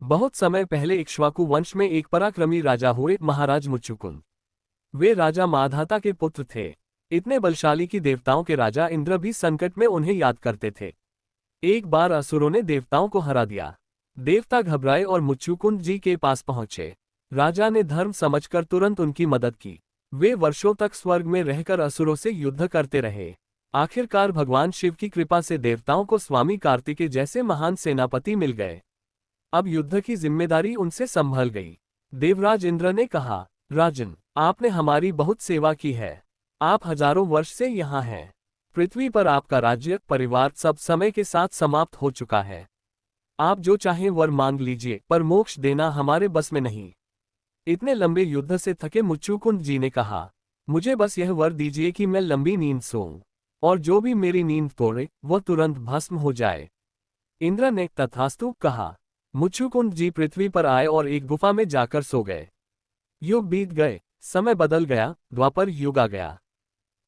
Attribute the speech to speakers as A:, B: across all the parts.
A: बहुत समय पहले इक्ष्वाकु वंश में एक पराक्रमी राजा हुए, महाराज मुच्चुकुंद। वे राजा माधाता के पुत्र थे। इतने बलशाली कि देवताओं के राजा इंद्र भी संकट में उन्हें याद करते थे। एक बार असुरों ने देवताओं को हरा दिया। देवता घबराए और मुच्चुकुंद जी के पास पहुंचे। राजा ने धर्म समझकर तुरंत उनकी मदद की। वे वर्षों तक स्वर्ग में रहकर असुरों से युद्ध करते रहे। आखिरकार भगवान शिव की कृपा से देवताओं को स्वामी कार्तिकेय जैसे महान सेनापति मिल गए। अब युद्ध की जिम्मेदारी उनसे संभल गई। देवराज इंद्र ने कहा, राजन, आपने हमारी बहुत सेवा की है। आप हजारों वर्ष से यहाँ हैं। पृथ्वी पर आपका राज्य, परिवार सब समय के साथ समाप्त हो चुका है। आप जो चाहें वर मांग लीजिए, पर मोक्ष देना हमारे बस में नहीं। इतने लंबे युद्ध से थके मुच्चुकुंद जी ने कहा, मुझे बस यह वर दीजिए कि मैं लंबी नींद सोऊं, और जो भी मेरी नींद तोड़े वह तुरंत भस्म हो जाए। इंद्र ने तथास्तु कहा। मुच्चुकुंद जी पृथ्वी पर आए और एक गुफा में जाकर सो गए। युग बीत गए, समय बदल गया, द्वापर युग आ गया।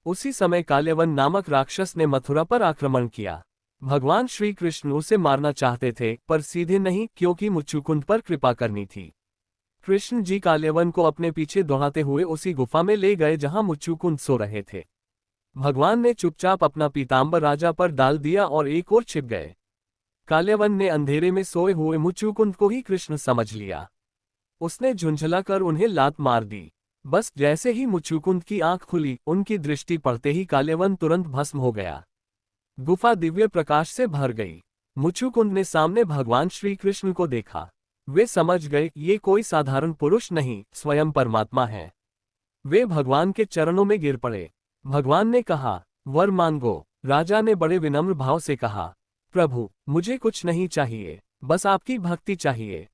A: उसी समय काल्यवन नामक राक्षस ने मथुरा पर आक्रमण किया। भगवान श्री कृष्ण उसे मारना चाहते थे, पर सीधे नहीं, क्योंकि मुच्चुकुंद पर कृपा करनी थी। कृष्ण जी काल्यवन को अपने पीछे दौड़ाते हुए उसी गुफा में ले गए जहां मुच्चुकुंद सो रहे थे। भगवान ने चुपचाप अपना पीतांबर राजा पर डाल दिया और एक ओर छिप गए। काल्यवन ने अंधेरे में सोए हुए मुच्चुकुंद को ही कृष्ण समझ लिया। उसने झुंझलाकर उन्हें लात मार दी। बस जैसे ही मुच्चुकुंद की आंख खुली, उनकी दृष्टि पड़ते ही काल्यवन तुरंत भस्म हो गया। गुफा दिव्य प्रकाश से भर गई। मुच्चुकुंद ने सामने भगवान श्री कृष्ण को देखा। वे समझ गए, ये कोई साधारण पुरुष नहीं, स्वयं परमात्मा है। वे भगवान के चरणों में गिर पड़े। भगवान ने कहा, वर मांगो। राजा ने बड़े विनम्र भाव से कहा, प्रभु, मुझे कुछ नहीं चाहिए, बस आपकी भक्ति चाहिए।